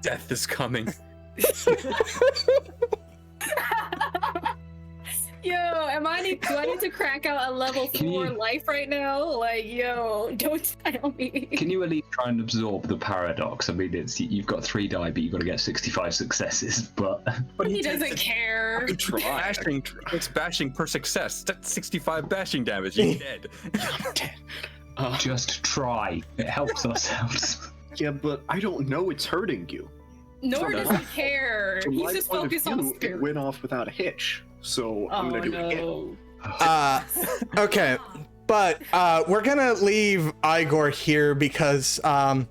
Death is coming. Yo, do I need to crack out a level 4 life right now? Like, yo, don't tell me. Can you at least try and absorb the paradox? I mean, you've got 3 die, but you've got to get 65 successes. But he doesn't care. It's bashing per success. That's 65 bashing damage. You're dead. Just try. It helps ourselves. Yeah, but I don't know it's hurting you. Nor does he care. From He's my just point of focused on view, spirit. It went off without a hitch, so I'm gonna do it again. Okay, but we're gonna leave Igor here because I'm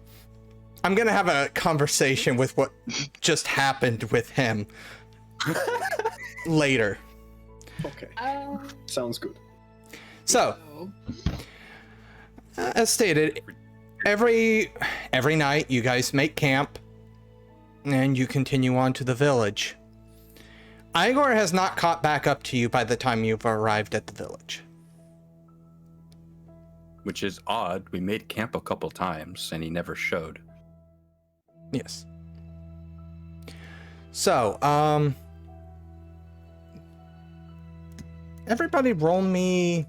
gonna have a conversation with what just happened with him later. Okay. Sounds good. So, as stated, every night you guys make camp and you continue on to the village. Igor has not caught back up to you by the time you've arrived at the village. Which is odd. We made camp a couple times and he never showed. Yes. So, everybody roll me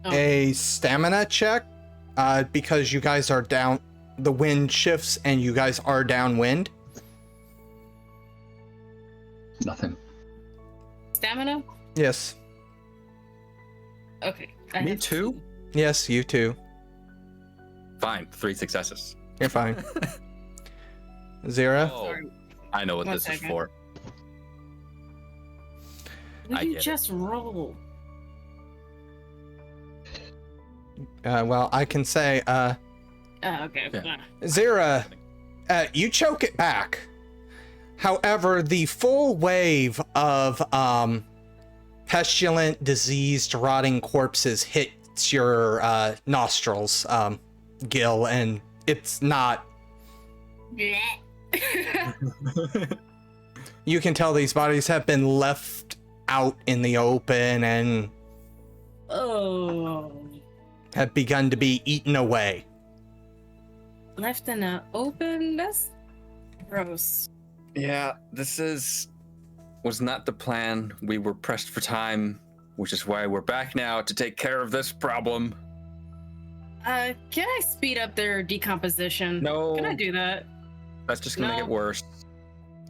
a stamina check, because you guys are down, the wind shifts and you guys are downwind. Nothing. Stamina? Yes. Okay. Me too? Yes, you too. Fine. 3 successes. You're fine. Zira? Oh, I know what this is for. Will you just roll? Well, I can say, okay. Yeah. Zira, you choke it back. However, the full wave of pestilent, diseased, rotting corpses hits your nostrils, Gil, and it's not... You can tell these bodies have been left out in the open and have begun to be eaten away. Left in the open? That's gross. Yeah, this was not the plan. We were pressed for time, which is why we're back now to take care of this problem. Can I speed up their decomposition? No. Can I do that? That's just gonna make it worse.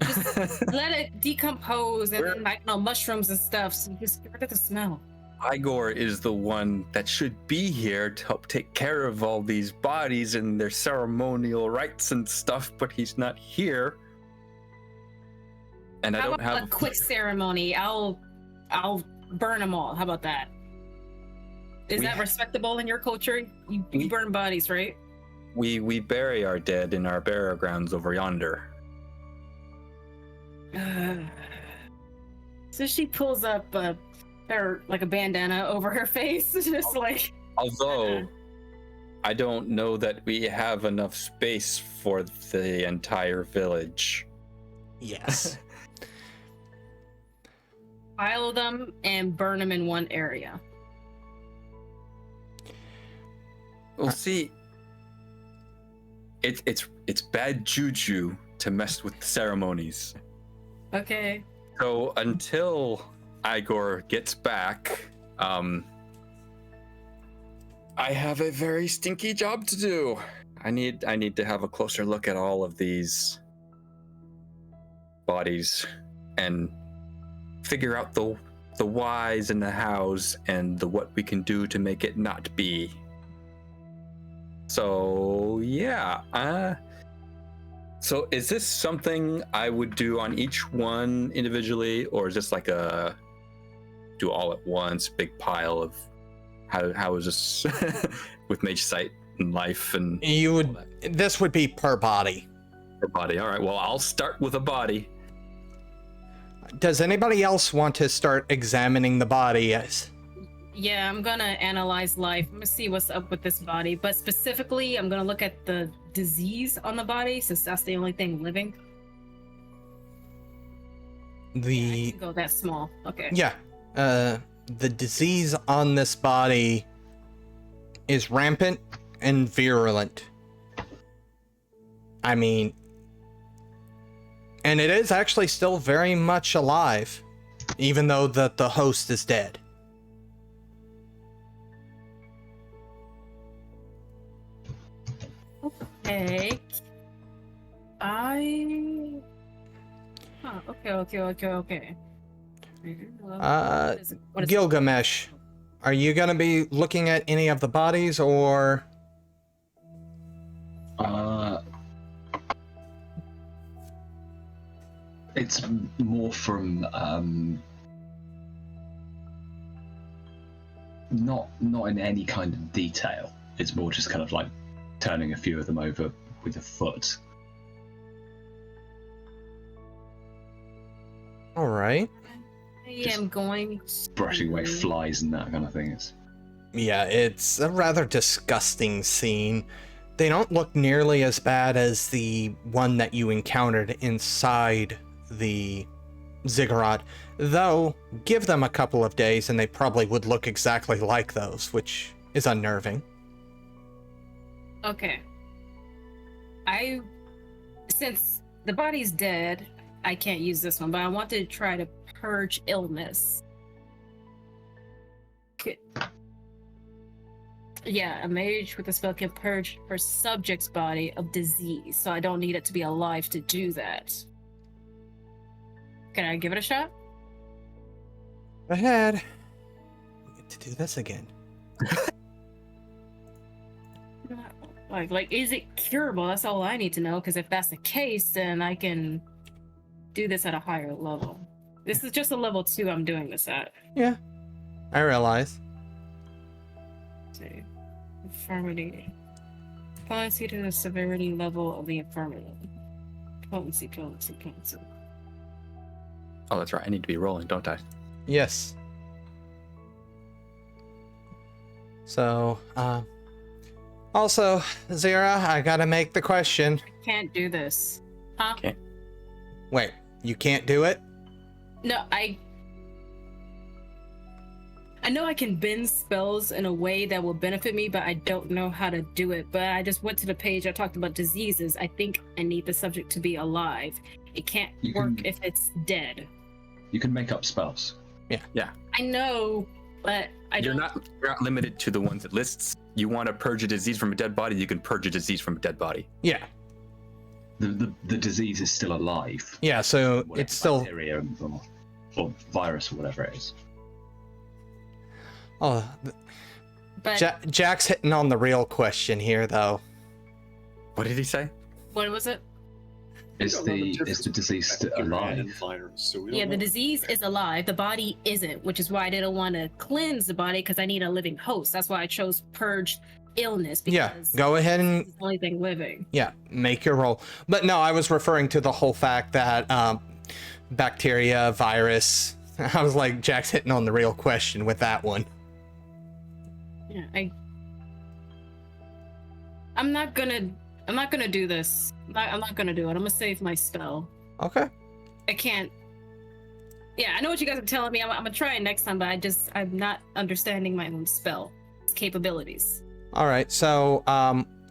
Just let it decompose and then, like, mushrooms and stuff, so you just get rid of the smell. Igor is the one that should be here to help take care of all these bodies and their ceremonial rites and stuff, but he's not here. And I don't have a quick ceremony. I'll burn them all. How about that? Is that respectable in your culture? You burn bodies, right? We bury our dead in our burial grounds over yonder. So she pulls up like a bandana over her face, just like. Although I don't know that we have enough space for the entire village. Yes. Pile them and burn them in one area. Well, see, it's bad juju to mess with the ceremonies. Okay. So until Igor gets back, I have a very stinky job to do. I need to have a closer look at all of these bodies and figure out the whys and the hows and the what we can do to make it not be. So yeah, so is this something I would do on each one individually, or is this like a do all at once, big pile of how is this with mage sight and life and you would this would be per body. Per body. All right. Well, I'll start with a body. Does anybody else want to start examining the body? Yes. Yeah, I'm gonna analyze life. I'm gonna see what's up with this body, but specifically, I'm gonna look at the disease on the body, since that's the only thing living. I can go that small. Okay. Yeah. The disease on this body is rampant and virulent. I mean, And it is actually still very much alive, even though the host is dead. Okay. Okay. What is Gilgamesh, are you gonna be looking at any of the bodies, or? It's more from not in any kind of detail. It's more just kind of like turning a few of them over with a foot. All right. I am going brushing away flies and that kind of thing. Yeah, it's a rather disgusting scene. They don't look nearly as bad as the one that you encountered inside the ziggurat, though give them a couple of days and they probably would look exactly like those, which is unnerving. Okay. Since the body's dead, I can't use this one, but I want to try to purge illness. Yeah, a mage with a spell can purge her subject's body of disease, so I don't need it to be alive to do that. Can I give it a shot? Go ahead. We get to do this again. Like, is it curable? That's all I need to know, because if that's the case, then I can do this at a higher level. This is just a level 2 I'm doing this at. Yeah, I realize. Let's see. Infirmity. Potency to the severity level of the infirmity. Potency. Oh, that's right. I need to be rolling, don't I? Yes. So, also, Zira, I gotta make the question. I can't do this. Huh? Okay. Wait, you can't do it? No, I know I can bend spells in a way that will benefit me, but I don't know how to do it. But I just went to the page, I talked about diseases. I think I need the subject to be alive. It can't work if it's dead. You can make up spells. Yeah. I know, but You're not limited to the ones it lists. You want to purge a disease from a dead body, you can purge a disease from a dead body. Yeah. The disease is still alive. Yeah, so Whatever, it's still... bacteria or virus or whatever it is. Oh, but Jack's hitting on the real question here, though. What did he say? what was it? Is the disease still alive? Yeah, the disease is alive. The body isn't, which is why I didn't want to cleanse the body, because I need a living host. That's why I chose purge illness. Yeah, Because go ahead and... it's the only thing living. Yeah, make your roll. But no, I was referring to the whole fact that bacteria, virus... I was like, Jack's hitting on the real question with that one. Yeah, I'm not gonna do this. I'm not gonna do it. I'm gonna save my spell. Okay. I can't. Yeah, I know what you guys are telling me. I'm gonna try it next time, but I'm not understanding my own spell capabilities. All right, so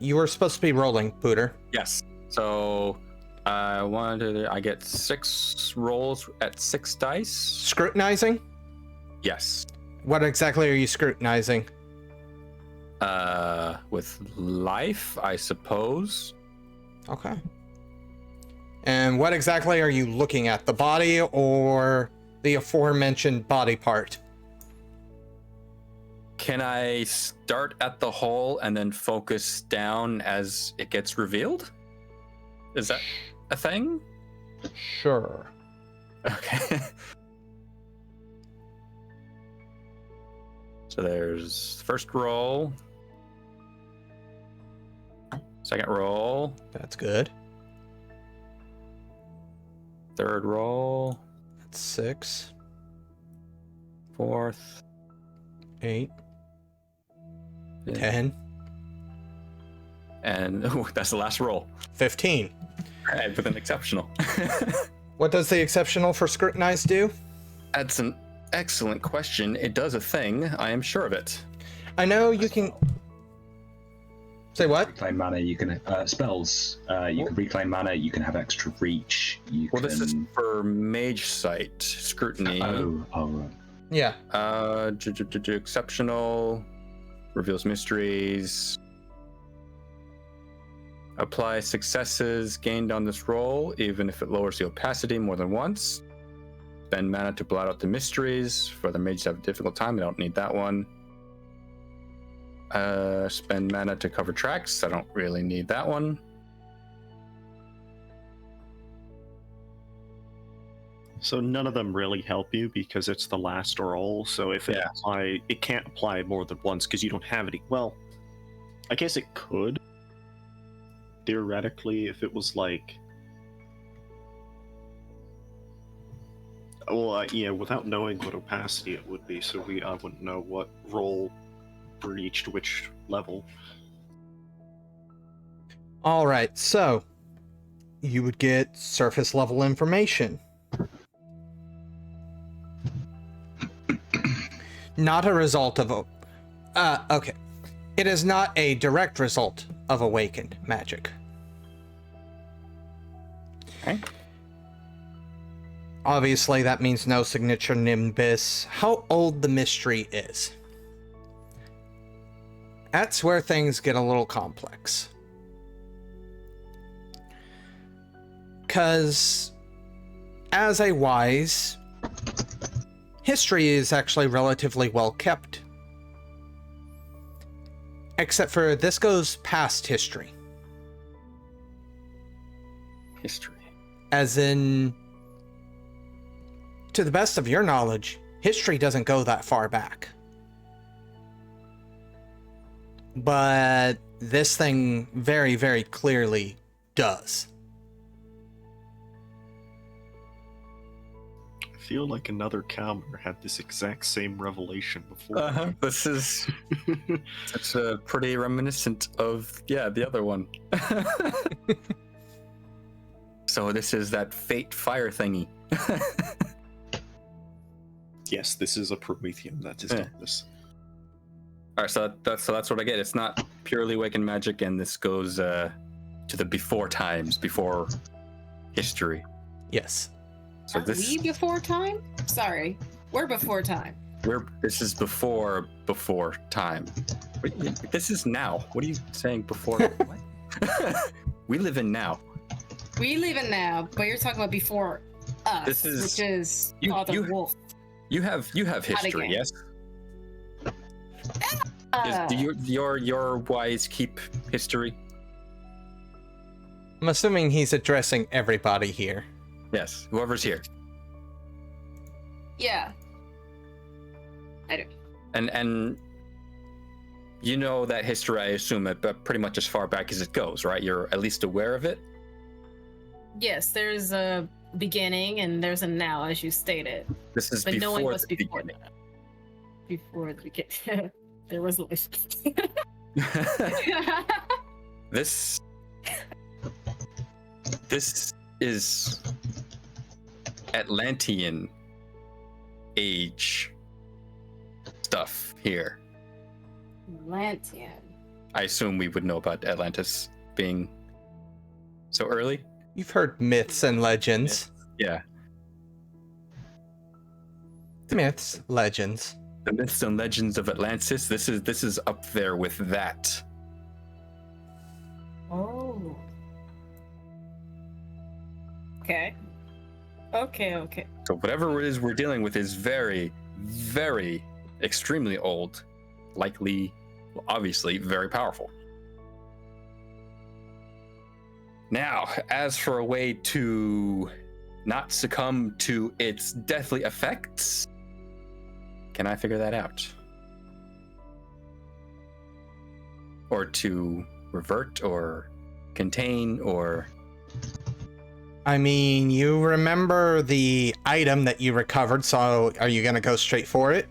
you were supposed to be rolling, Pooter. Yes. So I get 6 rolls at 6 dice. Scrutinizing? Yes. What exactly are you scrutinizing? With life, I suppose. Okay. And what exactly are you looking at? The body or the aforementioned body part? Can I start at the hole and then focus down as it gets revealed? Is that a thing? Sure. Okay. So there's first roll. Second roll. That's good. Third roll. That's 6. Fourth. 8. Yeah. 10. And that's the last roll. 15. With an exceptional. What does the exceptional for scrutinize do? That's an excellent question. It does a thing. I am sure of it. I know you can... Say what? Reclaim mana. You can spells. You can reclaim mana. You can have extra reach. This is for Mage Sight Scrutiny. Oh, right. Yeah. Exceptional. Reveals mysteries. Apply successes gained on this roll, even if it lowers the opacity more than once. Spend mana to blot out the mysteries. For the mages have a difficult time, I don't need that one. Spend mana to cover tracks. I don't really need that one. So none of them really help you because it's the last roll. So if it can't apply more than once because you don't have any. Well, I guess it could. Theoretically, if it was like, without knowing what opacity it would be, so I wouldn't know what roll reached which level. All right, so you would get surface level information. Not a result of okay. It is not a direct result of awakened magic. Okay. Obviously, that means no signature nimbus. How old the mystery is. That's where things get a little complex. Because, as a wise, history is actually relatively well kept. Except for this goes past history. History. As in, to the best of your knowledge, history doesn't go that far back. But this thing very, very clearly does. I feel like another Kalmir had this exact same revelation before. This is it's pretty reminiscent of the other one. So this is that fate fire thingy. Yes, this is a Promethean that has done this. All right, so that's what I get. It's not purely awakened magic, and this goes to the before times, before history. Yes. So we before time? Sorry, we're before time. This is before time. This is now. What are you saying before? What? We live in now. We live in now, but you're talking about before us, which is Father Wolf. You have history, yes? Do your wise keep history? I'm assuming he's addressing everybody here. Yes, whoever's here. Yeah. I do. And you know that history, I assume, but pretty much as far back as it goes, right? You're at least aware of it? Yes, there's a beginning and there's a now, as you stated. This is but before the beginning. Before the beginning. There was life. This is Atlantean age stuff here. Atlantean. I assume we would know about Atlantis being so early. You've heard myths and legends. Yeah. Myths, legends. The myths and legends of Atlantis. This is up there with that. Oh. Okay. So whatever it is we're dealing with is very, very extremely old, likely, well, obviously very powerful. Now, as for a way to not succumb to its deathly effects, can I figure that out? Or to revert or contain or... I mean, you remember the item that you recovered, so are you going to go straight for it?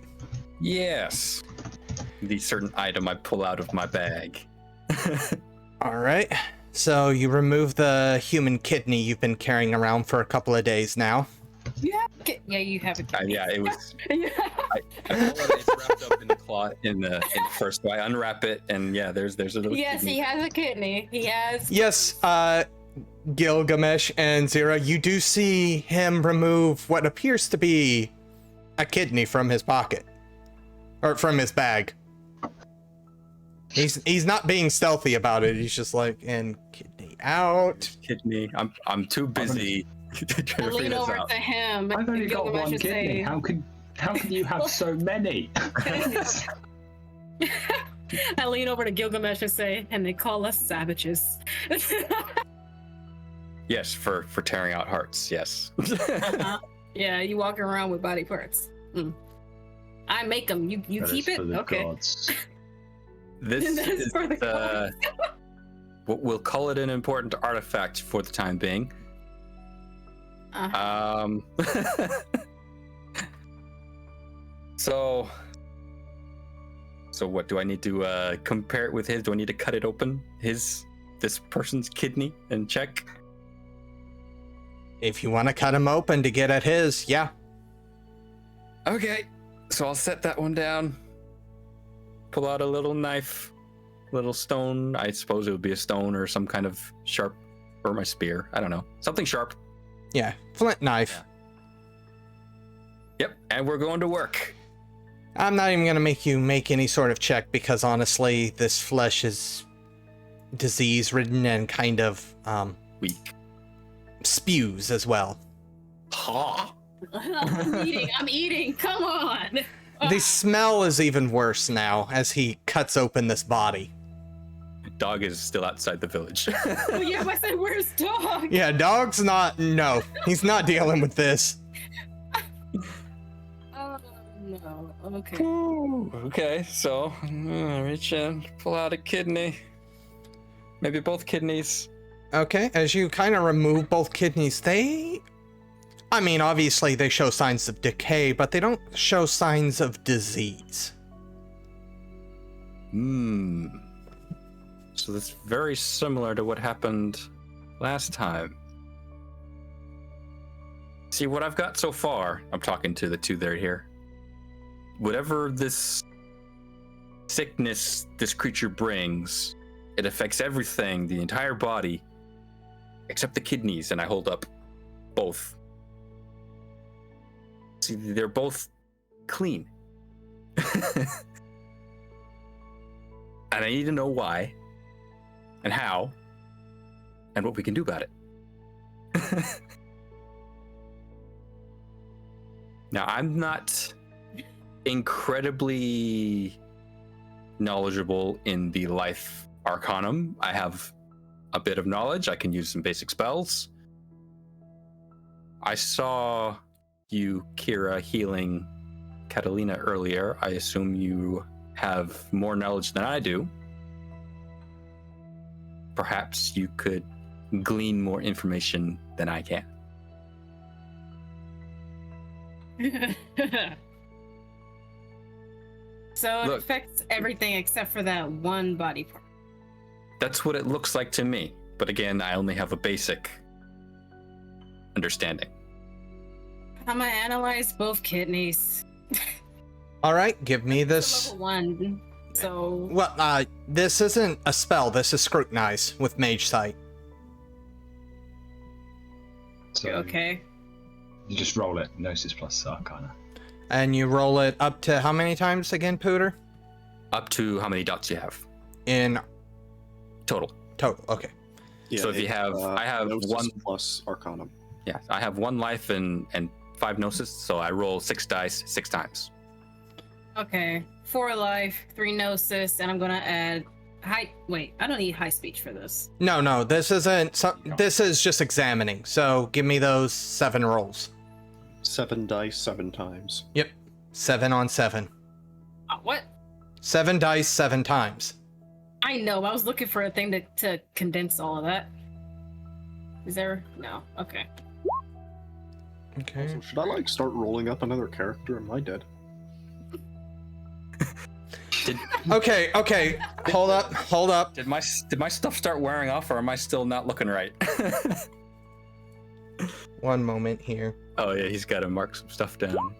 Yes. The certain item I pull out of my bag. All right. So you remove the human kidney you've been carrying around for a couple of days now. Yeah, Yeah, you have a kidney. Yeah, it was. Yeah. I pull it, it's wrapped up in the cloth in the first. So I unwrap it, and yeah, there's a little. Yes, kidney. he has a kidney. He has. Yes, Gilgamesh and Zira, you do see him remove what appears to be a kidney from his pocket. Or from his bag. He's not being stealthy about it. He's just like, and kidney out. Kidney. I'm too busy. I lean over to him. I've only got Gilgamesh one is kidney. saying- How could you have so many? I lean over to Gilgamesh and say, and they call us savages. Yes, for tearing out hearts. Yes. Uh-huh. Yeah, you walk around with body parts. I make them. You That keep is it. for the Okay. gods. This That is is for the gods. we'll call it an important artifact for the time being. So what do I need to compare it with his? Do I need to cut it open? This person's kidney and check? If you want to cut him open to get at his, yeah. Okay, so I'll set that one down. Pull out a little knife, little stone. I suppose it would be a stone or some kind of sharp, or my spear. I don't know, something sharp. Yeah, flint knife. Yep, and we're going to work. I'm not even going to make you make any sort of check because honestly, this flesh is disease-ridden and kind of Weak. spews as well. Ha! I'm eating. Come on. The smell is even worse now as he cuts open this body. Dog is still outside the village. Oh, yeah, I said, where's dog? Yeah, dog's not. No, he's not dealing with this. Oh, no. Okay. Ooh, okay, so reach in, pull out a kidney. Maybe both kidneys. Okay, as you kind of remove both kidneys, I mean, obviously they show signs of decay, but they don't show signs of disease. So that's very similar to what happened last time. See, what I've got so far, I'm talking to the two that are here. Whatever this sickness this creature brings, it affects everything, the entire body, except the kidneys, and I hold up both. See, they're both clean. And I need to know why, and how, and what we can do about it. Now, I'm not incredibly knowledgeable in the life arcanum. I have a bit of knowledge. I can use some basic spells. I saw you, Kira, healing Catalina earlier. I assume you have more knowledge than I do. Perhaps you could glean more information than I can. So it Look. affects everything except for that one body part. That's what it looks like to me. But again, I only have a basic understanding. I'm gonna analyze both kidneys. All right, give me It's this. level 1. So Well, this isn't a spell. This is scrutinize with mage sight. So okay. you just roll it, Gnosis plus Arcana. And you roll it up to how many times again, Pooter? Up to how many dots you have In total. total. Okay. Yeah, So if you have- I have Gnosis one- plus Arcanum. Yeah, I have 1 life and 5 gnosis, so I roll 6 dice 6 times. Okay. 4 life, 3 gnosis, and I'm gonna add wait, I don't need high speech for this. No, this isn't. This is just examining. So give me those 7 rolls. 7 dice, 7 times. Yep. 7 on 7. What? 7 dice, 7 times. I know. I was looking for a thing to condense all of that. Is there? No. Okay. Okay. So should I start rolling up another character? Am I dead? Okay. Hold up. Did my stuff start wearing off, or am I still not looking right? One moment here. Oh yeah, he's got to mark some stuff down.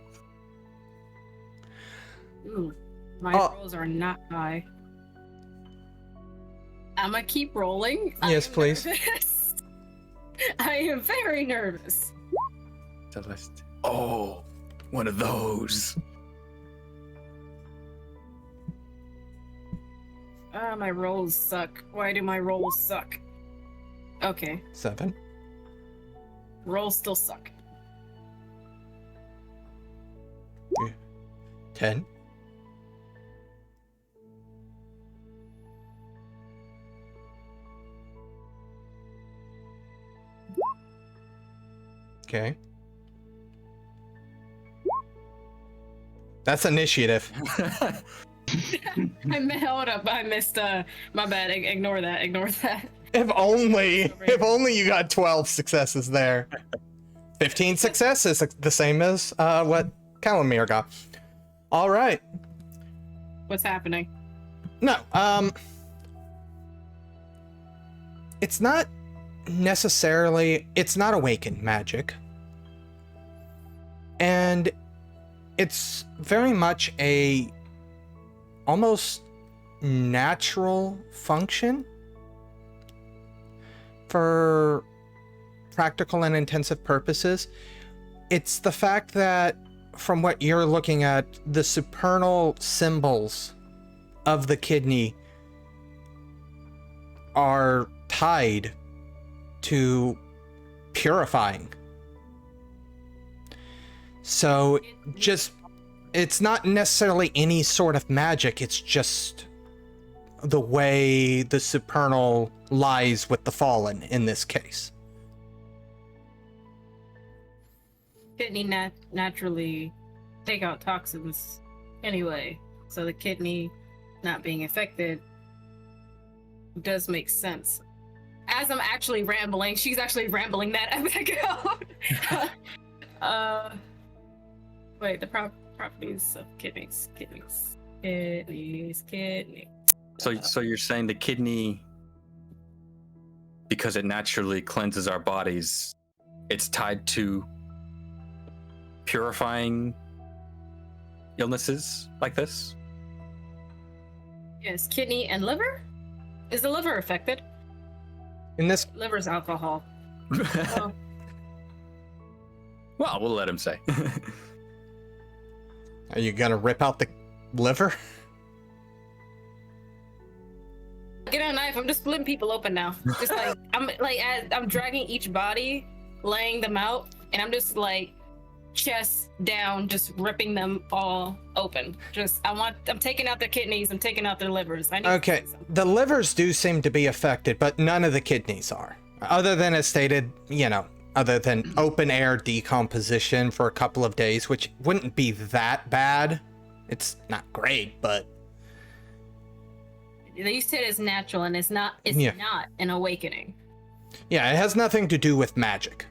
Ooh, my Oh. rolls are not high. I'm gonna keep rolling. I Yes, am please. nervous. I am very nervous. Celeste. Oh, one of those. Ah, my rolls suck. Why do my rolls suck? Okay, 7. rolls still suck. 10. Okay. That's initiative. Hold up, I missed, my bad, ignore that, If only you got 12 successes there. 15 successes, the same as what Kalmir got. All right. What's happening? No, it's not necessarily, it's not awakened magic. And it's very much a almost natural function for practical and intensive purposes. It's the fact that from what you're looking at, the supernal symbols of the kidney are tied to purifying. So just, it's not necessarily any sort of magic, it's just the way the supernal lies with the fallen in this case. Kidney naturally take out toxins anyway, so the kidney not being affected does make sense. As I'm actually rambling, she's actually rambling that as I go. Wait, the properties of kidneys. So you're saying the kidney, because it naturally cleanses our bodies, it's tied to purifying illnesses like this? Yes, kidney and liver? Is the liver affected? In this, Liver's alcohol. Oh. Well, we'll let him say. are you gonna rip out the liver? Get a knife. I'm just splitting people open now. Just like I'm dragging each body, laying them out, and I'm just like chest down, just ripping them all open. I'm taking out their kidneys. I'm taking out their livers. I need Okay, to say something. the livers do seem to be affected, but none of the kidneys are. Other than as stated, other than open air decomposition for a couple of days, which wouldn't be that bad. It's not great, but You said it's natural, and it's not. It's Yeah. not an awakening. yeah, it has nothing to do with magic.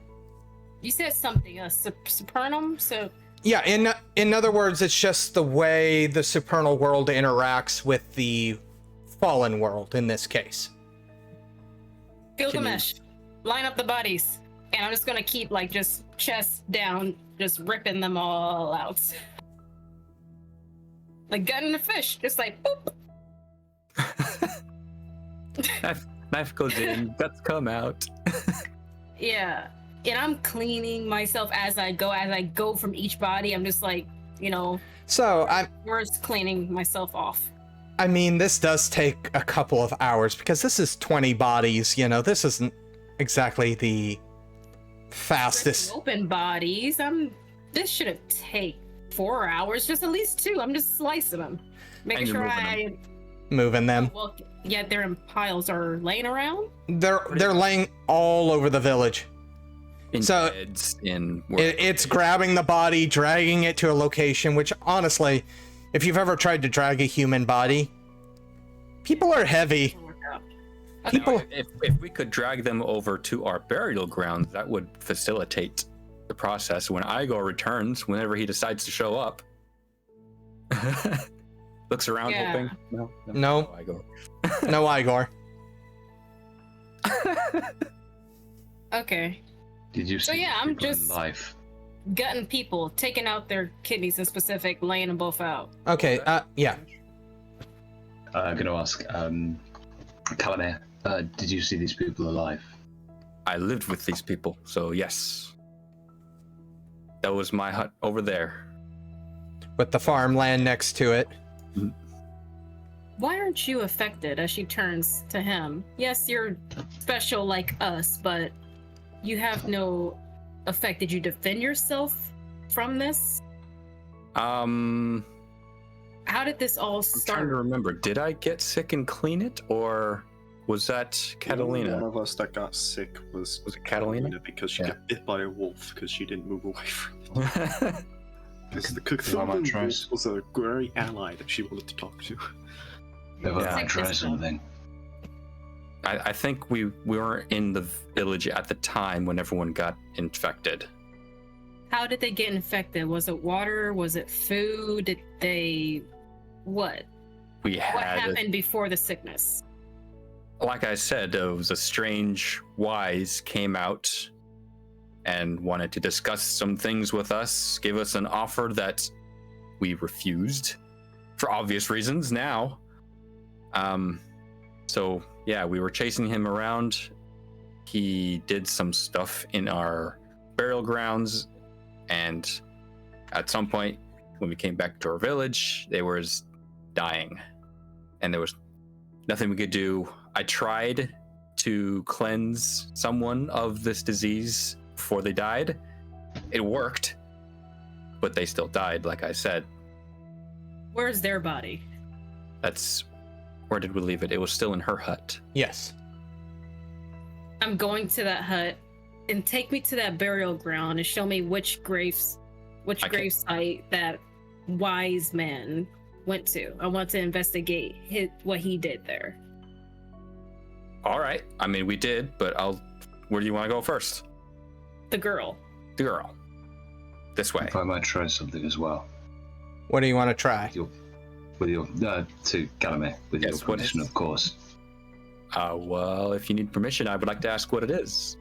You said something, supernum. So Yeah, in other words, it's just the way the supernal world interacts with the fallen world in this case. Gilgamesh, line up the bodies, and I'm just gonna keep just chest down, just ripping them all out. Like gutting a fish, just like boop. Knife goes in, guts come out. Yeah, and I'm cleaning myself as I go from each body. I'm just So first cleaning myself off. I mean, this does take a couple of hours because this is 20 bodies. This isn't exactly the fastest. Ripping open bodies. This should take 4 hours, just at least 2. I'm just slicing them, making And you're sure Moving them. Well, yeah, they're in piles or laying around. They're laying all over the village. In So, beds, in It's grabbing the body, dragging it to a location, which honestly, if you've ever tried to drag a human body, people are heavy. Okay. People, If we could drag them over to our burial grounds, that would facilitate the process. When Igor returns, whenever he decides to show up, looks around Yeah. hoping. No. Igor. no Igor. Okay. Did you see So yeah, I'm people in just life? gutting people, taking out their kidneys in specific, laying them both out. Okay, yeah. I'm going to ask, Kalmir, did you see these people alive? I lived with these people, so yes. That was my hut over there. With the farmland next to it. Why aren't you affected? As she turns to him. Yes, you're special like us, but you have no effect. Did you defend yourself from this? How did this all I'm trying to start? remember. Did I get sick and clean it, or was that Catalina? One of us that got sick was it Catalina? because she Yeah. got bit by a wolf because she didn't move away from it. I Because the Well, I'm Cthulhu trying- wolf was a very ally that she wanted to talk to. If I Yeah. might try something. think we weren't in the village at the time when everyone got infected. How did they get infected? Was it water? Was it food? Did they what? We What had, happened before the sickness? like I said, it was a strange wise came out and wanted to discuss some things with us, gave us an offer that we refused for obvious reasons now. So yeah, we were chasing him around. He did some stuff in our burial grounds, and at some point when we came back to our village, they were dying, and there was nothing we could do. I tried to cleanse someone of this disease before they died. It worked, but they still died, like I said. Where's their body? That's where did we leave it? It was still in her hut. Yes. I'm going to that hut and take me to that burial ground and show me which grave site that wise man went to. I want to investigate what he did there. All right. I mean, we did, but where do you want to go first? The girl. The girl. This way. If I might try something as well. What do you want to try? With your to Kalmir, with Yes, your what permission, is- of course. Well, if you need permission, I would like to ask what it is.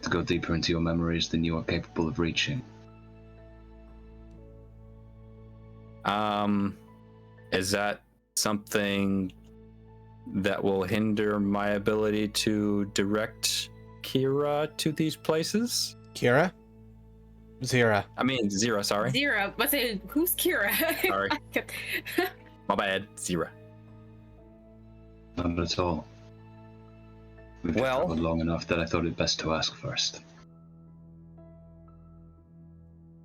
To go deeper into your memories than you are capable of reaching. Is that something that will hinder my ability to direct Kira to these places? Kira? Zira. I mean, Zira, sorry. Zira. I said, who's Kira? Sorry. My bad, Zira. Not at all. We've Well- traveled long enough that I thought it best to ask first.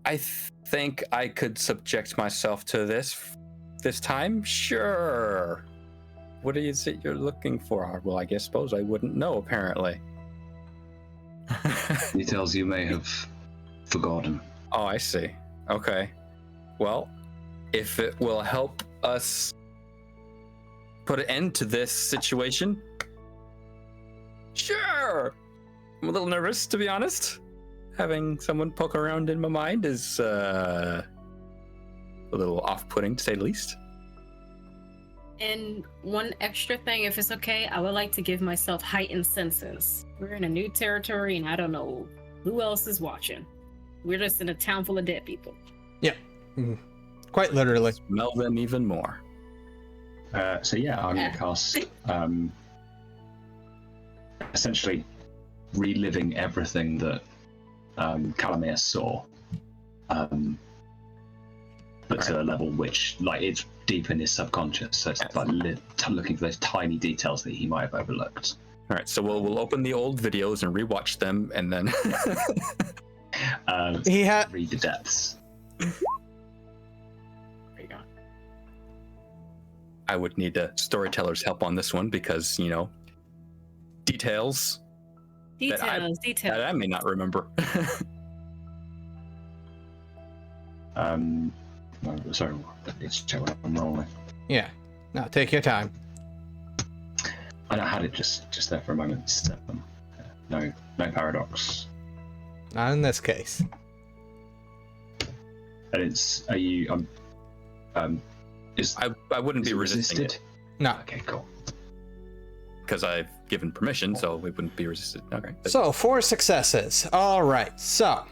I think I could subject myself to this time? Sure. What is it you're looking for? Well, I suppose I wouldn't know, apparently. Details you may have forgotten. Oh, I see. Okay. Well, if it will help us put an end to this situation, sure. I'm a little nervous, to be honest. Having someone poke around in my mind is a little off-putting, to say the least. And one extra thing, if it's okay, I would like to give myself heightened senses. We're in a new territory, and I don't know who else is watching. We're just in a town full of dead people. Quite literally. Smell them even more. So yeah, I'm going to cast essentially reliving everything that Kalmir saw, but to a level which, like, it's deep in his subconscious. So it's like looking for those tiny details that he might have overlooked. All right, so we'll open the old videos and rewatch them, and then He had Read the depths. There you go. I would need a storyteller's help on this one because, details Details, that details. I may not remember. Sorry, let's check what I'm rolling. Yeah. No, take your time. I had it just there for a moment. So, no paradox. Not in this case. And it's is I wouldn't is be it resisting resisted? it. No. Okay, cool. because I've given permission, so it wouldn't be resisted. Okay. So 4 successes. All right. So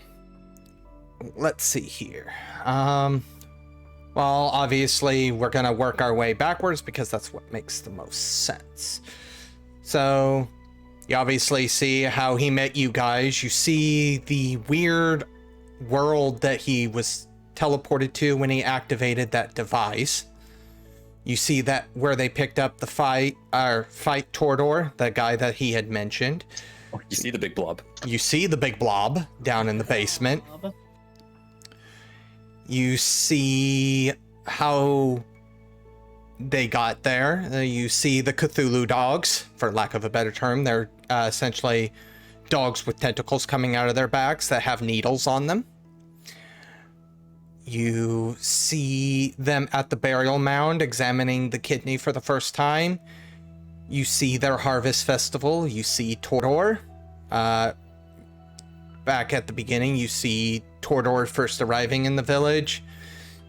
let's see here. Well, obviously we're gonna work our way backwards because that's what makes the most sense. So you obviously see how he met you guys. You see the weird world that he was teleported to when he activated that device. You see that where they picked up the fight Tordor, the guy that he had mentioned. You see the big blob. You see the big blob down in the basement. You see how they got there. You see the Cthulhu dogs, for lack of a better term. They're essentially dogs with tentacles coming out of their backs that have needles on them. You see them at the burial mound examining the kidney for the first time. You see their harvest festival. You see Tordor. Back at the beginning, you see Tordor first arriving in the village.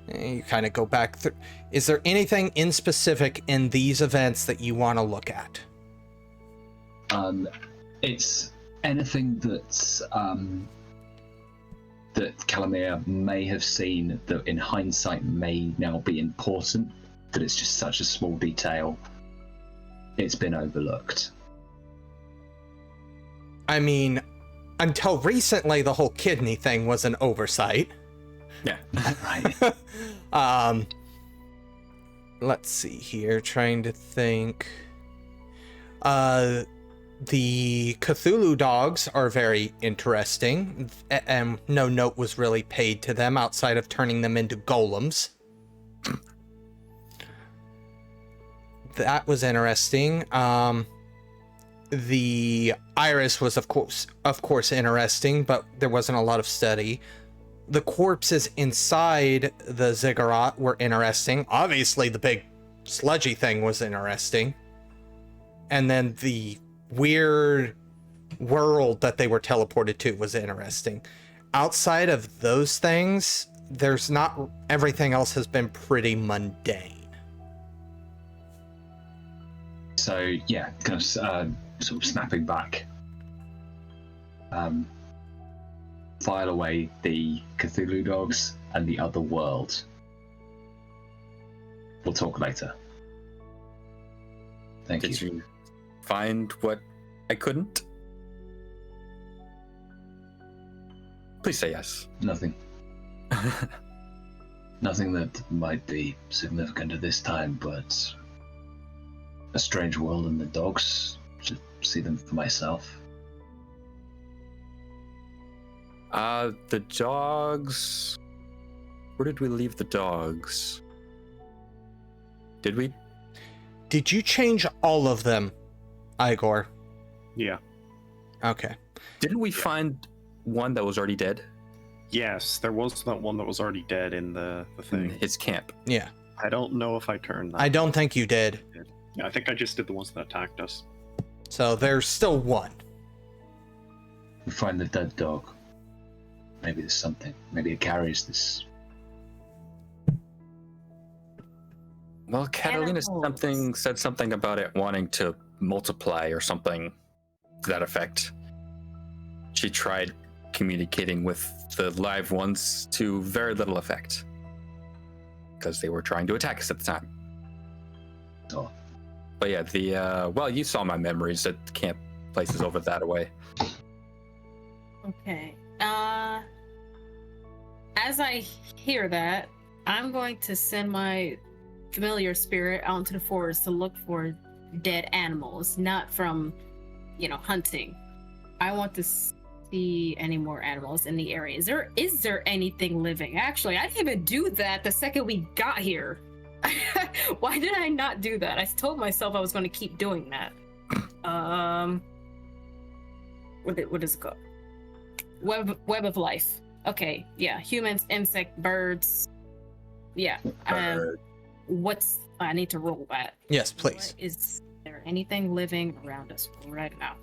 You kind of go back through. Is there anything in specific in these events that you want to look at? It's anything that's that Kalmir may have seen that in hindsight may now be important, that it's just such a small detail, it's been overlooked. I mean, until recently, the whole kidney thing was an oversight. Yeah. Right. Let's see here, trying to think. The Cthulhu dogs are very interesting, and no note was really paid to them outside of turning them into golems. That was interesting. The iris was of course interesting, but there wasn't a lot of study. The corpses inside the ziggurat were interesting. Obviously, the big sludgy thing was interesting. And then the weird world that they were teleported to was interesting. Outside of those things, there's not... everything else has been pretty mundane. So, yeah, kind of sort of snapping back. File away the Cthulhu dogs and the other world. We'll talk later. Thank you. Did you find what I couldn't? Please say yes. Nothing. Nothing that might be significant at this time, but a strange world and the dogs. Should see them for myself. The dogs... Where did we leave the dogs? Did we? Did you change all of them, Igor? Yeah. Okay. Didn't we find one that was already dead? Yes, there was that one that was already dead in the thing. In his camp. Yeah. I don't know if I turned that. I don't think you did. Yeah, I think I just did the ones that attacked us. So there's still one. We find the dead dog. Maybe there's something. Maybe it carries this. Well, Catalina said something about it wanting to multiply or something to that effect. She tried communicating with the live ones to very little effect. Because they were trying to attack us at the time. Oh. But yeah, well, you saw my memories at the camp places over that way. Okay. As I hear that, I'm going to send my familiar spirit out into the forest to look for dead animals, not from, hunting. I want to see any more animals in the area. Is there anything living? Actually, I didn't even do that the second we got here. Why did I not do that? I told myself I was going to keep doing that. What is it called? Web of life. Okay, yeah, humans, insect, birds. Yeah. I need to roll that. Yes, please. Is there anything living around us right now?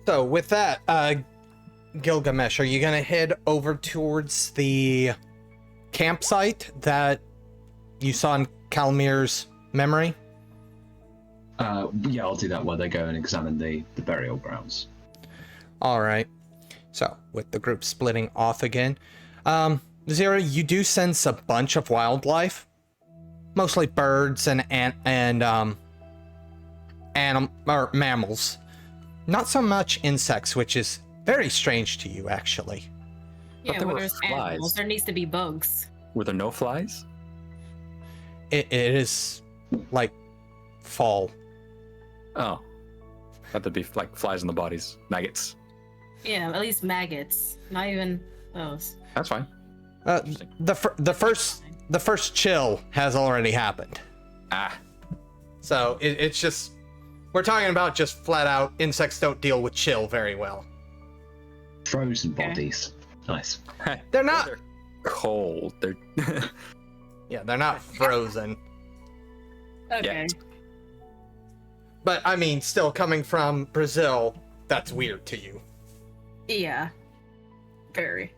So with that, Gilgamesh, are you gonna head over towards the campsite that you saw in Kalmir's memory? Yeah, I'll do that while they go and examine the burial grounds. All right. So, with the group splitting off again, Zira, you do sense a bunch of wildlife, mostly birds and mammals. Not so much insects, which is very strange to you, actually. Yeah, there where were there's flies. animals, there needs to be bugs. Were there no flies? It is like fall. Oh. That would be like flies in the bodies. Maggots. Yeah, at least maggots. Not even those. That's fine. The first chill has already happened. Ah. So it's just, we're talking about just flat out insects don't deal with chill very well. Frozen bodies. Nice. They're not. They're cold. They're Yeah, they're not frozen. Okay. Yeah. But I mean, still coming from Brazil, that's weird to you. Yeah. Very.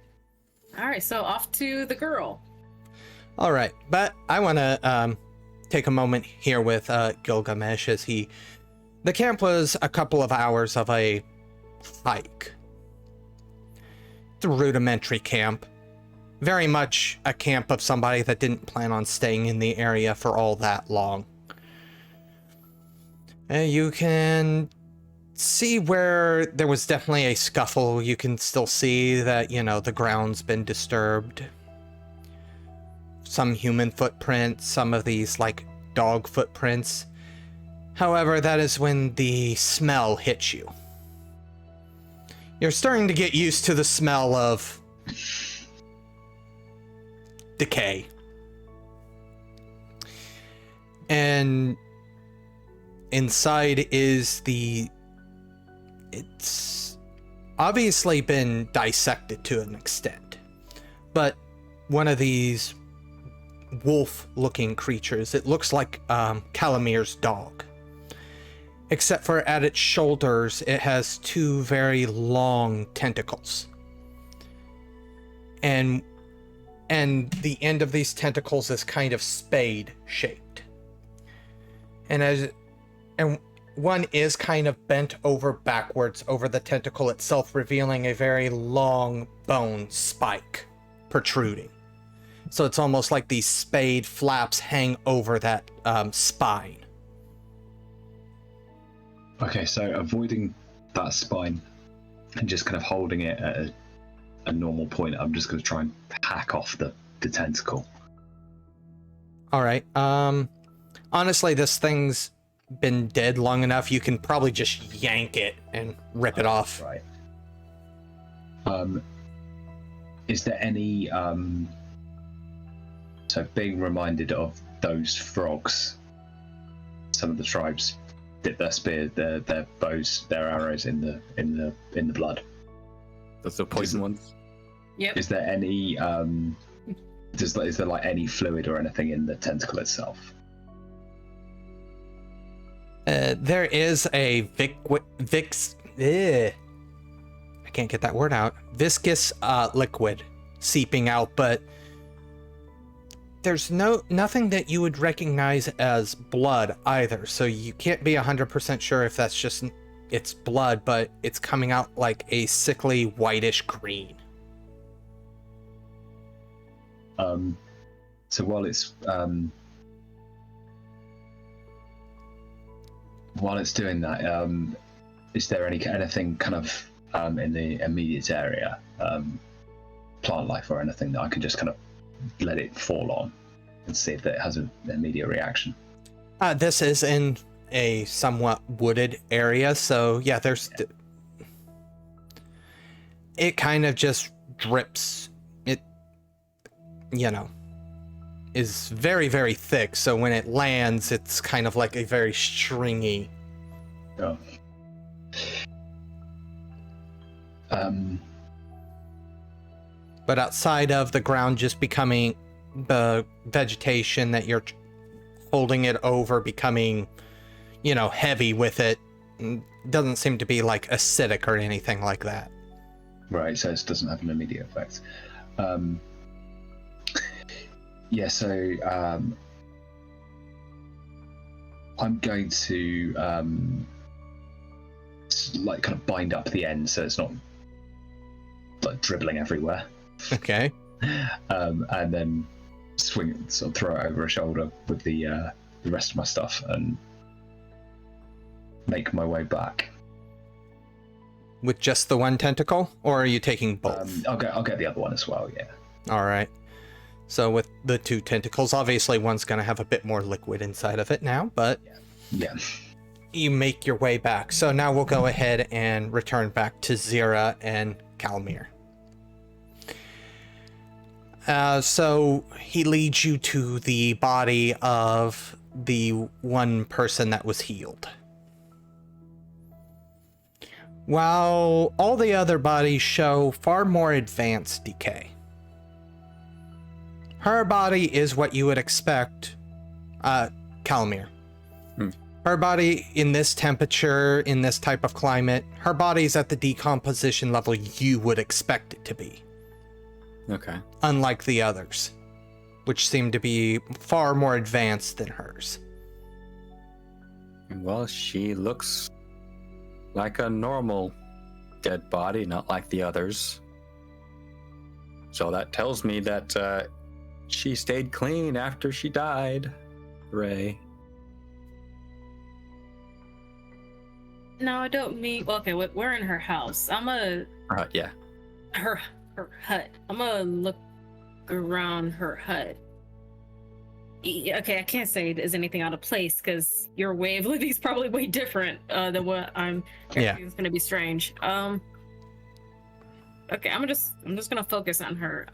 All right, so off to the girl. All right, but I want to take a moment here with Gilgamesh as the camp was a couple of hours of a hike. It's a rudimentary camp. Very much a camp of somebody that didn't plan on staying in the area for all that long. You can see where there was definitely a scuffle. You can still see that, the ground's been disturbed. Some human footprints, some of these, like, dog footprints. However, that is when the smell hits you. You're starting to get used to the smell of decay. And inside is it's obviously been dissected to an extent, but one of these wolf-looking creatures, it looks like Kalmir's dog. Except for at its shoulders, it has two very long tentacles. And the end of these tentacles is kind of spade-shaped. And one is kind of bent over backwards over the tentacle itself, revealing a very long bone spike protruding. So it's almost like these spade flaps hang over that spine. Okay, so avoiding that spine and just kind of holding it at a normal point, I'm just going to try and hack off the tentacle. All right. Honestly, this thing's been dead long enough. You can probably just yank it and rip it off. Right. Is there any so being reminded of those frogs, some of the tribes dip their spears, their bows, their arrows in the blood. That's the poison ones. Yep. Is there any is there like any fluid or anything in the tentacle itself? There is a I can't get that word out. Viscous liquid seeping out, but there's nothing that you would recognize as blood either. So you can't be 100% sure if that's just it's blood, but it's coming out like a sickly whitish green. So while it's doing that, is there anything kind of in the immediate area, plant life or anything that I can just kind of let it fall on and see if it has an immediate reaction? This is in a somewhat wooded area, so yeah, it kind of just drips. It, is very, very thick, so when it lands, it's kind of like a very stringy. Oh. But outside of the ground just becoming the vegetation that you're holding it over becoming, heavy with it, doesn't seem to be like acidic or anything like that. Right, so it doesn't have an immediate effect. Yeah, so I'm going to like kind of bind up the end so it's not like dribbling everywhere. Okay. And then swing it, sort of throw it over a shoulder with the rest of my stuff and make my way back. With just the one tentacle, or are you taking both? I'll get the other one as well. Yeah. All right. So with the 2 tentacles, obviously one's going to have a bit more liquid inside of it now, but Yeah. you make your way back. So now we'll go ahead and return back to Zira and Kalmir. So he leads you to the body of the one person that was healed. While all the other bodies show far more advanced decay. Her body is what you would expect, Kalmir. Her body in this temperature, in this type of climate, her body's at the decomposition level you would expect it to be. Okay. Unlike the others, which seem to be far more advanced than hers. Well, she looks like a normal dead body, not like the others. So that tells me that she stayed clean after she died. Hooray. No, I don't mean. Okay, we're in her house. Yeah. Her hut. I'm gonna look around her hut. Okay, I can't say there's anything out of place because your way of living is probably way different than what I'm. Yeah. It's gonna be strange. Okay, I'm just gonna focus on her.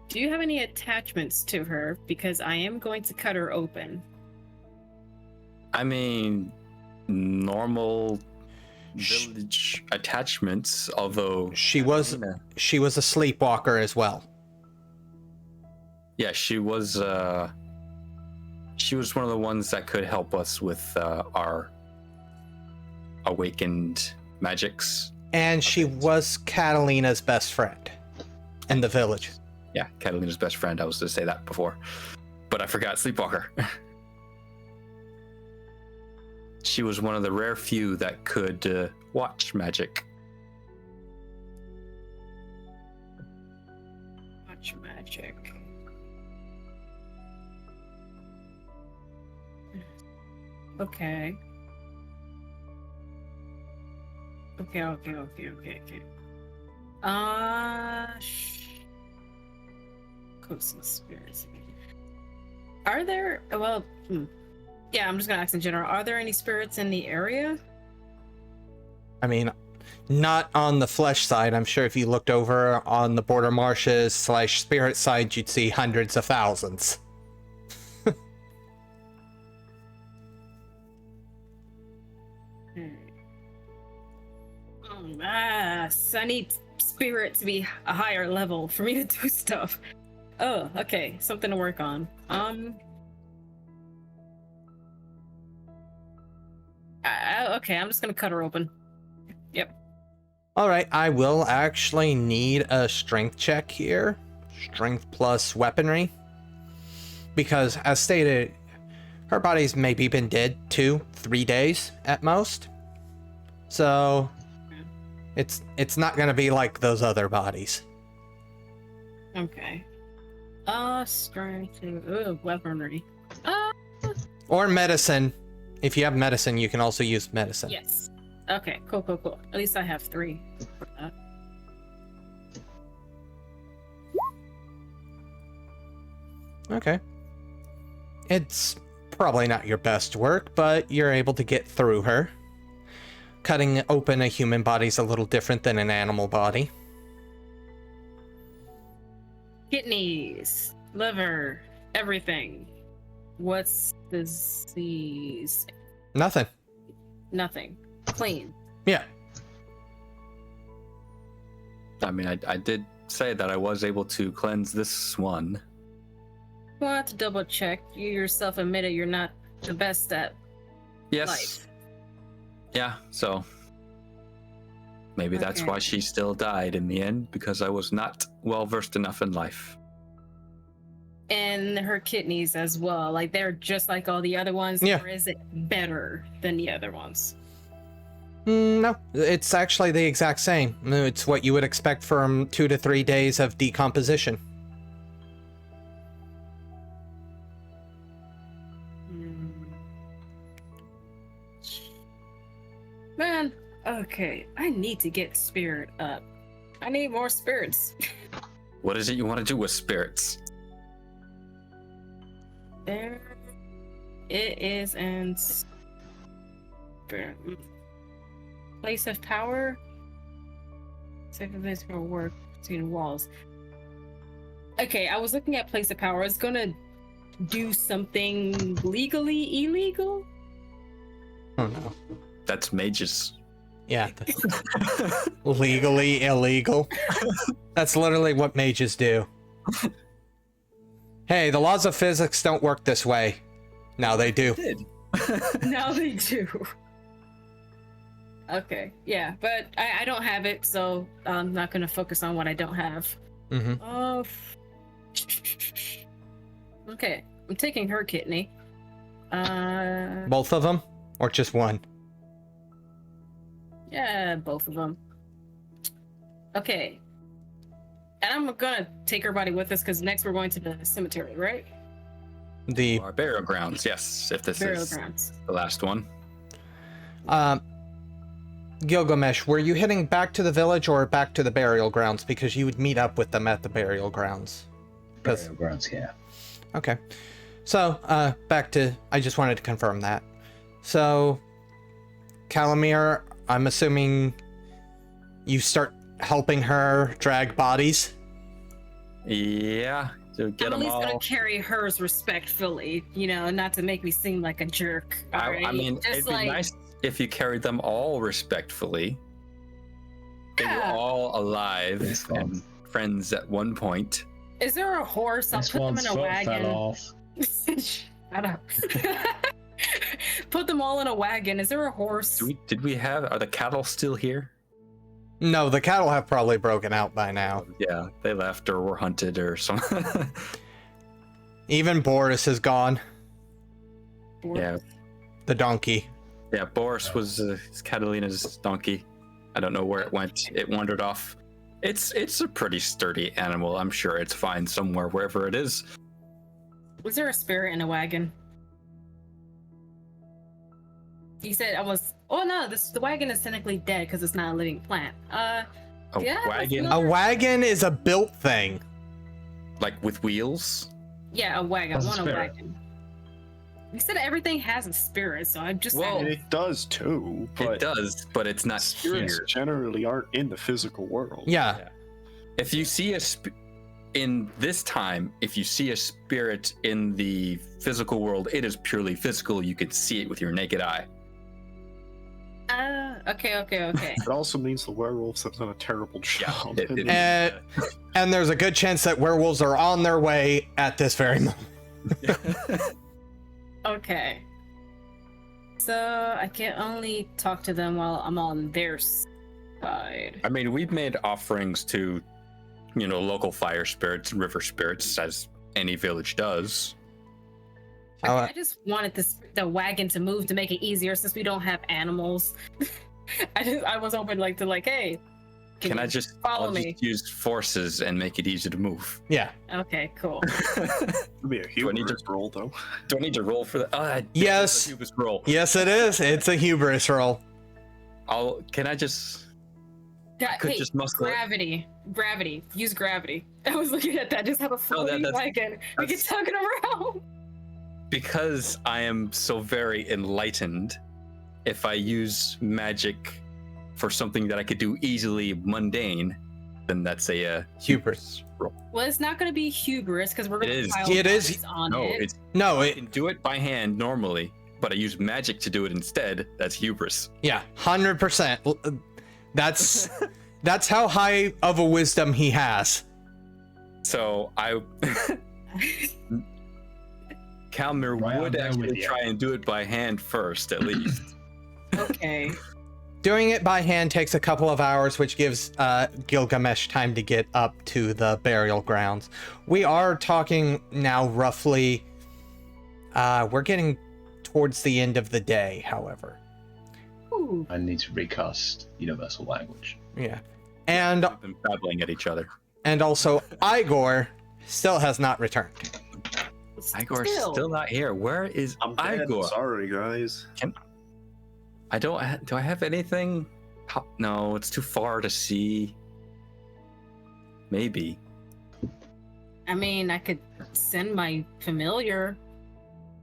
Do you have any attachments to her? Because I am going to cut her open. I mean, normal village attachments, although She was a sleepwalker as well. yeah, she was one of the ones that could help us with our awakened magics. And she was Catalina's best friend in the village. Yeah, Catalina's best friend. I was to say that before, but I forgot Sleepwalker. She was one of the rare few that could watch magic. Watch magic. Okay. Okay. Coast of spirits. Are there? Well, yeah. I'm just gonna ask in general. Are there any spirits in the area? I mean, not on the flesh side. I'm sure if you looked over on the border marshes / spirit side, you'd see hundreds of thousands. I need spirit to be a higher level for me to do stuff. Oh, okay. Something to work on. Okay, I'm just gonna cut her open. Yep. All right, I will actually need a strength check here. Strength plus weaponry. Because, as stated, her body's maybe been dead 2-3 days at most. So, it's not gonna be like those other bodies. Okay. Strength, weaponry. Or medicine. If you have medicine, you can also use medicine. Yes. Okay, cool. At least I have 3 for that. Okay. It's probably not your best work, but you're able to get through her. Cutting open a human body is a little different than an animal body. Kidneys, liver, everything. What's the disease? Nothing. Nothing. Clean. Yeah. I mean, I did say that I was able to cleanse this one. Well, I have to double check. You yourself admitted you're not the best at Yes. life. Yeah, so maybe that's Okay. why she still died in the end, because I was not well versed enough in life. And her kidneys as well. Like they're just like all the other ones, Yeah. or is it better than the other ones? No, it's actually the exact same. It's what you would expect from 2 to 3 days of decomposition. Man, okay. I need to get spirit up. I need more spirits. What is it you want to do with spirits? There it is, and place of power. Safe place for work between walls. Okay, I was looking at place of power. I was gonna do something legally illegal. Oh no. That's mages. Yeah. Legally illegal. That's literally what mages do. Hey, the laws of physics don't work this way. Now they do. Now they do. Okay, yeah, but I don't have it, so I'm not gonna focus on what I don't have. Mm-hmm. Okay, I'm taking her kidney. Both of them? Or just one? Yeah, both of them. Okay. And I'm gonna take her body with us because next we're going to the cemetery, right? The Our burial grounds, yes. If this Burial is grounds. the last one. Gilgamesh, were you heading back to the village or back to the burial grounds? Because you would meet up with them at the burial grounds. Burial grounds, yeah. Okay. So, back to... I just wanted to confirm that. So, Kalmir, I'm assuming you start helping her drag bodies? Yeah, to get I'm at them least all. gonna carry hers respectfully, you know, not to make me seem like a jerk. I alright? mean, Just it'd be nice if you carried them all respectfully. They Yeah. were all alive This and one. friends at one point. Is there a horse? I'll This put them one's in a foot wagon. fell off. Shut up. Put them all in a wagon. Is there a horse? Did we have? Are the cattle still here? No, the cattle have probably broken out by now. Yeah, they left or were hunted or something. Even Boris is gone. Yeah, The donkey. yeah. Boris was Catalina's donkey. I don't know where it went. It wandered off. It's a pretty sturdy animal. I'm sure it's fine somewhere, wherever it is. Was there a spirit in a wagon? You said I was. Oh no, the wagon is technically dead because it's not a living plant. A Yeah, wagon, that's A wagon is a built thing. like with wheels. Yeah, a wagon. That's a I want a spirit. wagon. You said everything has a spirit, so I'm just. Well, And it does too, but It does, but it's not spirits here. generally aren't in the physical world. Yeah. If you see in this time, if you see a spirit in the physical world, it is purely physical. You can see it with your naked eye. Okay. It also means the werewolves have done a terrible job. it- And there's a good chance that werewolves are on their way at this very moment. Okay. So I can only talk to them while I'm on their side. I mean, we've made offerings to, local fire spirits and river spirits, as any village does. I just wanted the wagon to move to make it easier since we don't have animals. I was hoping hey, Can I you just follow I'll me? just use forces and make it easy to move? Yeah. Okay, cool. It'd be a Do I huge need to- roll though. Do I need to roll for that? Yes. Hubris roll. Yes, it is. It's a hubris roll. Can I just? Yeah, could hey, just muscle it. gravity. Use gravity. I was looking at that. Just have a floating wagon. We can that's- tug it around. Because I am so very enlightened, if I use magic for something that I could do easily mundane, then that's a Hubris. roll. Well, it's not going to be hubris because we're going It to is. pile It is. bodies on No, it. it's No, I it, can do it by hand normally, but I use magic to do it instead. That's hubris. yeah, 100%. That's how high of a wisdom he has. So Kalmir Right on would there with actually you. try and do it by hand first, at least. Okay. Doing it by hand takes a couple of hours, which gives Gilgamesh time to get up to the burial grounds. We are talking now roughly... we're getting towards the end of the day, however. Ooh. I need to recast universal language. Yeah. And We've been babbling at each other. And also, Igor still has not returned. Igor's still not here. Where is Igor? Sorry, guys. Do I have anything? No, it's too far to see. Maybe. I mean, I could send my familiar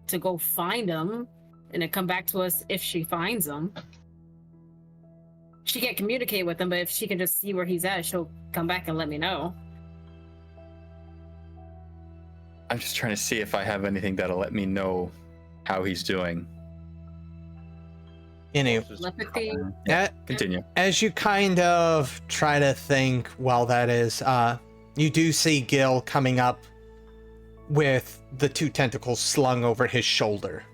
to go find him and then come back to us if she finds him. She can't communicate with him, but if she can just see where he's at, she'll come back and let me know. I'm just trying to see if I have anything that'll let me know how he's doing. Anyway, Telepathy. Continue. As you kind of try to think while that is, you do see Gil coming up with the 2 tentacles slung over his shoulder.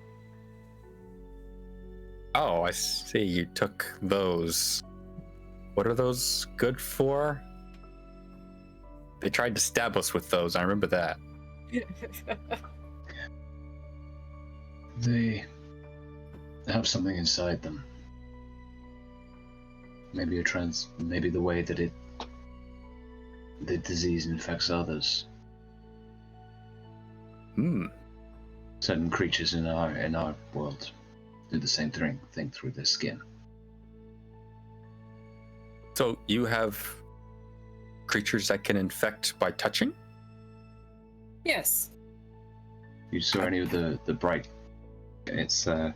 Oh, I see. You took those. What are those good for? They tried to stab us with those. I remember that. They have something inside them. Maybe maybe the way that the disease infects others. Certain creatures in our world do the same thing through their skin. So you have creatures that can infect by touching? Yes. You saw any of the bright? It's I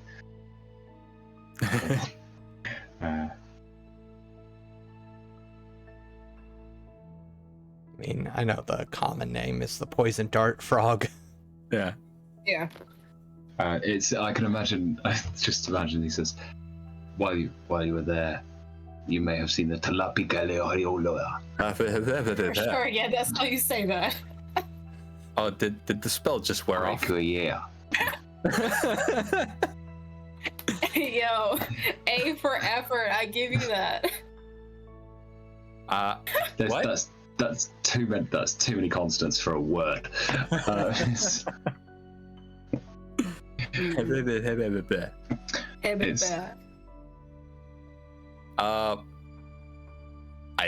mean, I know the common name is the poison dart frog. Yeah. Yeah. I can imagine. I just imagine he says, while you were there, you may have seen the Nyappykitty. For sure, yeah, that's how you say that. Oh, did the spell just wear off? Yeah. Yo, A for effort, I give you that. What? That's too many consonants for a word. I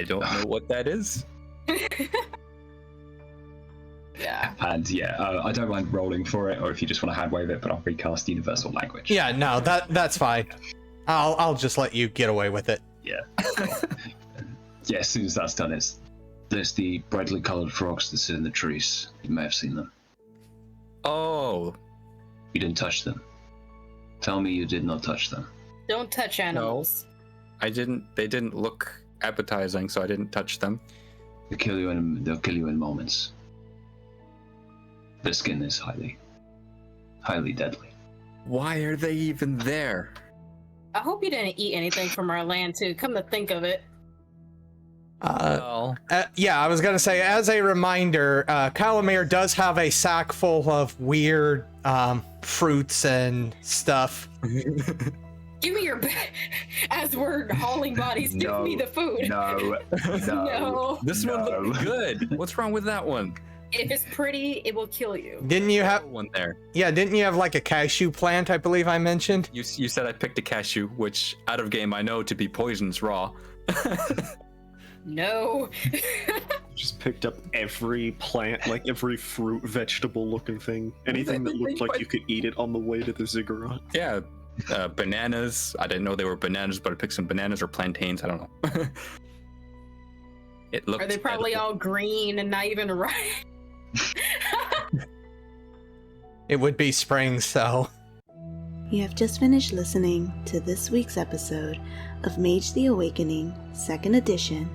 don't know what that is. Yeah. And I don't mind rolling for it, or if you just want to hand wave it, but I'll recast universal language. Yeah, no, that's fine. I'll just let you get away with it. Yeah. Yeah, as soon as that's done, there's the brightly colored frogs that sit in the trees. You may have seen them. Oh. You didn't touch them. Tell me you did not touch them. Don't touch animals. No, I didn't. They didn't look appetizing, so I didn't touch them. They'll kill you in moments. The skin is highly deadly. Why are they even there? I hope you didn't eat anything from our land too. Come to think of it. Yeah, I was gonna say, as a reminder, Kalmir does have a sack full of weird fruits and stuff. Give me your as we're hauling bodies. Give me the food. No. This one looked good. What's wrong with that one? If it's pretty, it will kill you. Didn't you have one there? Yeah, didn't you have like a cashew plant? I believe I mentioned. You said I picked a cashew, which out of game I know to be poisonous raw. No. Just picked up every plant, like every fruit, vegetable looking thing. Anything that looked like you could eat it on the way to the ziggurat. Yeah. Bananas. I didn't know they were bananas, but I picked some bananas or plantains. I don't know. It looked. Are they probably all green and not even ripe? It would be spring, so. You have just finished listening to this week's episode of Mage the Awakening, 2nd edition,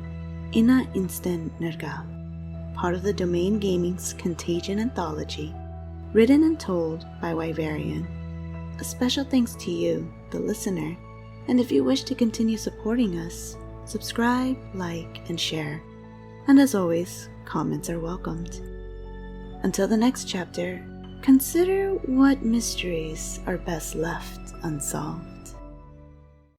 Insten Nergal, part of the Domain Gaming's Contagion Anthology, written and told by Wyverian. A special thanks to you, the listener, and if you wish to continue supporting us, subscribe, like, and share. And as always, comments are welcomed. Until the next chapter, consider what mysteries are best left unsolved.